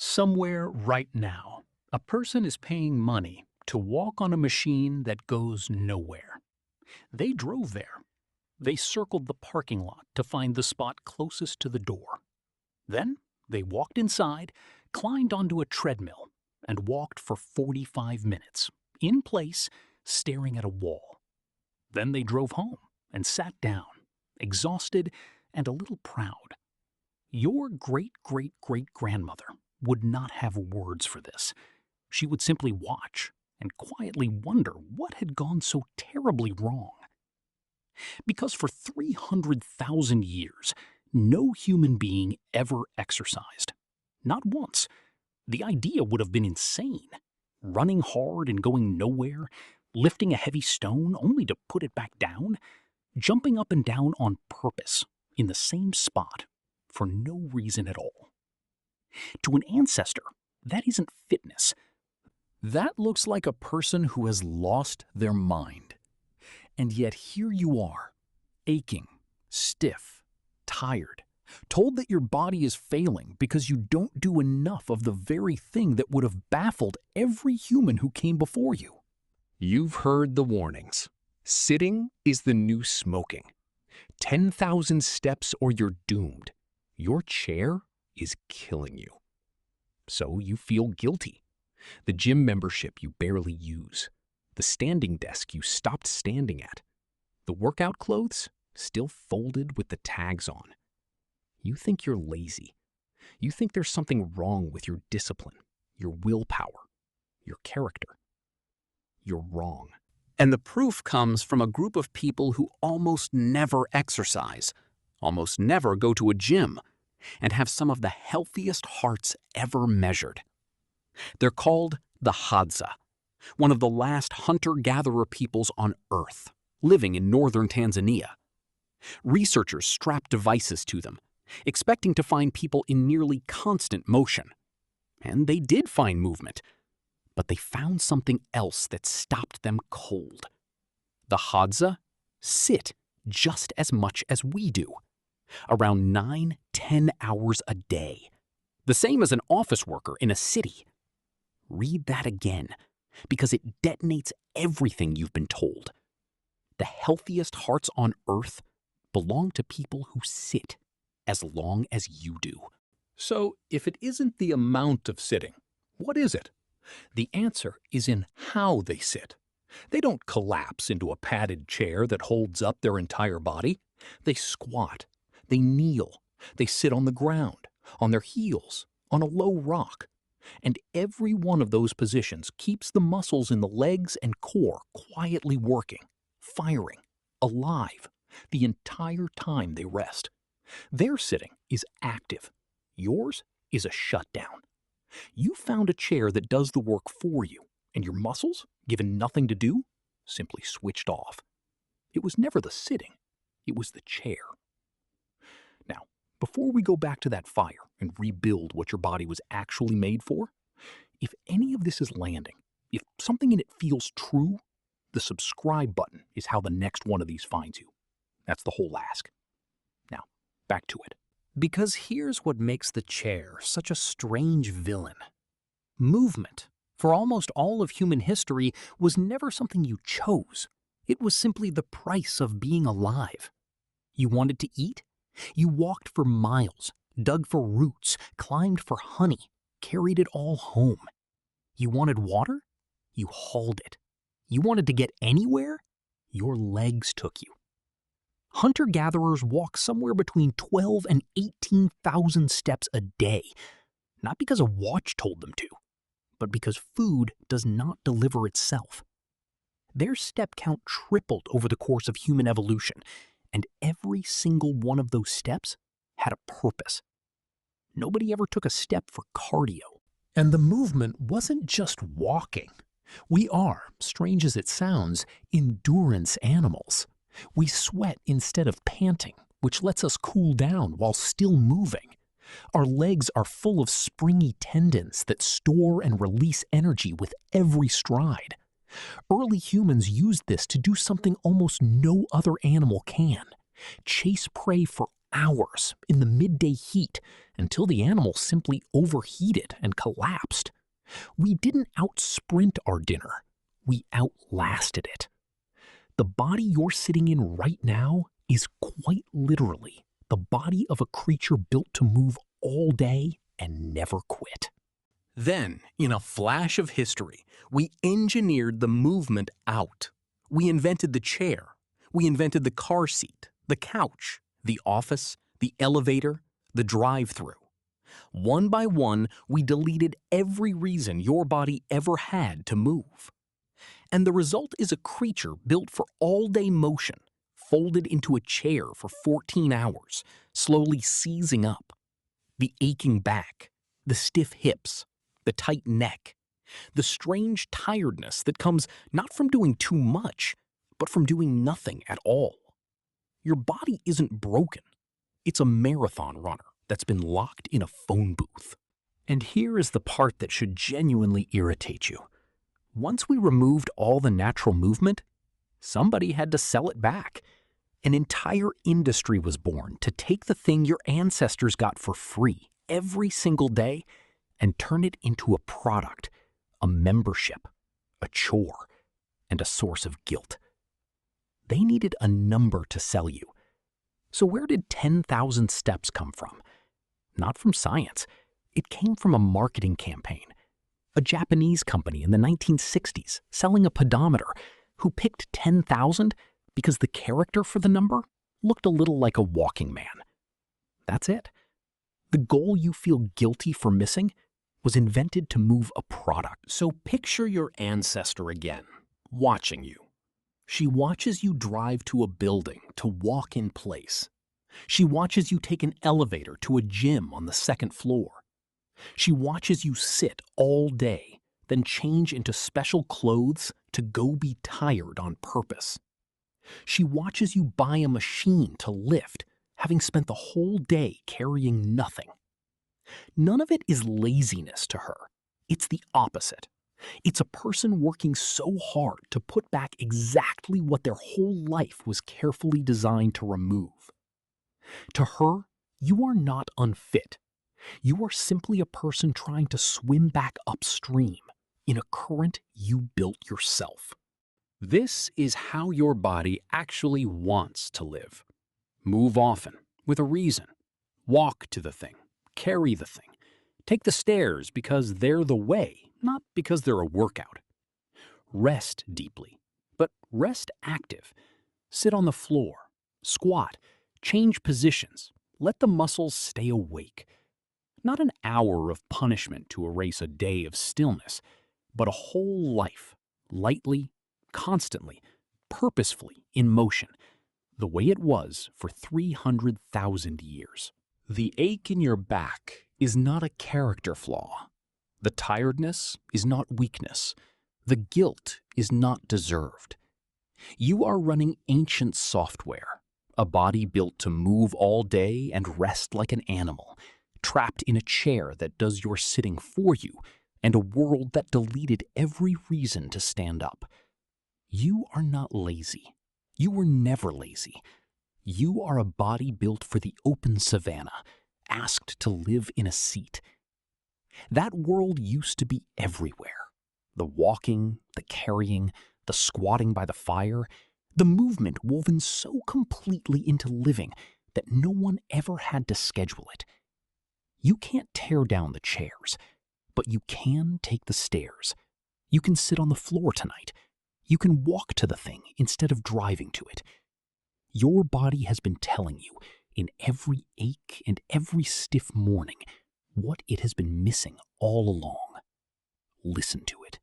Somewhere right now, a person is paying money to walk on a machine that goes nowhere. They drove there. They circled the parking lot to find the spot closest to the door. Then they walked inside, climbed onto a treadmill, and walked for 45 minutes, in place, staring at a wall. Then they drove home and sat down, exhausted and a little proud. Your great-great-great-grandmother would not have words for this. She would simply watch and quietly wonder what had gone so terribly wrong. Because for 300,000 years, no human being ever exercised. Not once. The idea would have been insane. Running hard and going nowhere, lifting a heavy stone only to put it back down, jumping up and down on purpose in the same spot for no reason at all. To an ancestor, that isn't fitness. That looks like a person who has lost their mind. And yet here you are, aching, stiff, tired, told that your body is failing because you don't do enough of the very thing that would have baffled every human who came before you. You've heard the warnings. Sitting is the new smoking. 10,000 steps or you're doomed. Your chair is killing you. So you feel guilty. The gym membership you barely use. The standing desk you stopped standing at. The workout clothes still folded with the tags on. You think you're lazy. You think there's something wrong with your discipline, your willpower, your character. You're wrong. And the proof comes from a group of people who almost never exercise, almost never go to a gym, and have some of the healthiest hearts ever measured. They're called the Hadza, one of the last hunter-gatherer peoples on Earth, living in northern Tanzania. Researchers strapped devices to them, expecting to find people in nearly constant motion. And they did find movement, but they found something else that stopped them cold. The Hadza sit just as much as we do, around 9-10 hours a day, the same as an office worker in a city. Read that again, because it detonates everything you've been told. The healthiest hearts on Earth belong to people who sit as long as you do. So if it isn't the amount of sitting, what is it? The answer is in how they sit. They don't collapse into a padded chair that holds up their entire body. They squat. They kneel. They sit on the ground, on their heels, on a low rock. And every one of those positions keeps the muscles in the legs and core quietly working, firing, alive, the entire time they rest. Their sitting is active. Yours is a shutdown. You found a chair that does the work for you, and your muscles, given nothing to do, simply switched off. It was never the sitting, it was the chair. Now, before we go back to that fire and rebuild what your body was actually made for, if any of this is landing, if something in it feels true, the subscribe button is how the next one of these finds you. That's the whole ask. Now, back to it. Because here's what makes the chair such a strange villain. Movement, for almost all of human history, was never something you chose. It was simply the price of being alive. You wanted to eat? You walked for miles, dug for roots, climbed for honey, carried it all home. You wanted water? You hauled it. You wanted to get anywhere? Your legs took you. Hunter-gatherers walk somewhere between 12 and 18,000 steps a day, not because a watch told them to, but because food does not deliver itself. Their step count tripled over the course of human evolution, and every single one of those steps had a purpose. Nobody ever took a step for cardio. And the movement wasn't just walking. We are, strange as it sounds, endurance animals. We sweat instead of panting, which lets us cool down while still moving. Our legs are full of springy tendons that store and release energy with every stride. Early humans used this to do something almost no other animal can: chase prey for hours in the midday heat until the animal simply overheated and collapsed. We didn't outsprint our dinner, we outlasted it. The body you're sitting in right now is quite literally the body of a creature built to move all day and never quit. Then, in a flash of history, we engineered the movement out. We invented the chair. We invented the car seat, the couch, the office, the elevator, the drive-thru. One by one, we deleted every reason your body ever had to move. And the result is a creature built for all-day motion, folded into a chair for 14 hours, slowly seizing up. The aching back, the stiff hips, the tight neck, the strange tiredness that comes not from doing too much, but from doing nothing at all. Your body isn't broken. It's a marathon runner that's been locked in a phone booth. And here is the part that should genuinely irritate you. Once we removed all the natural movement, somebody had to sell it back. An entire industry was born to take the thing your ancestors got for free every single day and turn it into a product, a membership, a chore, and a source of guilt. They needed a number to sell you. So where did 10,000 steps come from? Not from science. It came from a marketing campaign. A Japanese company in the 1960s selling a pedometer who picked 10,000 because the character for the number looked a little like a walking man. That's it. The goal you feel guilty for missing was invented to move a product. So picture your ancestor again, watching you. She watches you drive to a building to walk in place. She watches you take an elevator to a gym on the second floor. She watches you sit all day, then change into special clothes to go be tired on purpose. She watches you buy a machine to lift, having spent the whole day carrying nothing. None of it is laziness to her. It's the opposite. It's a person working so hard to put back exactly what their whole life was carefully designed to remove. To her, you are not unfit. You are simply a person trying to swim back upstream in a current you built yourself. This is how your body actually wants to live. Move often, with a reason. Walk to the thing. Carry the thing. Take the stairs because they're the way, not because they're a workout. Rest deeply, but rest active. Sit on the floor. Squat. Change positions. Let the muscles stay awake. Not an hour of punishment to erase a day of stillness, but a whole life, lightly, constantly, purposefully in motion, the way it was for 300,000 years. The ache in your back is not a character flaw. The tiredness is not weakness. The guilt is not deserved. You are running ancient software, a body built to move all day and rest like an animal, trapped in a chair that does your sitting for you, and a world that deleted every reason to stand up. You are not lazy. You were never lazy. You are a body built for the open savanna, asked to live in a seat. That world used to be everywhere. The walking, the carrying, the squatting by the fire, the movement woven so completely into living that no one ever had to schedule it. You can't tear down the chairs, but you can take the stairs. You can sit on the floor tonight. You can walk to the thing instead of driving to it. Your body has been telling you, in every ache and every stiff morning, what it has been missing all along. Listen to it.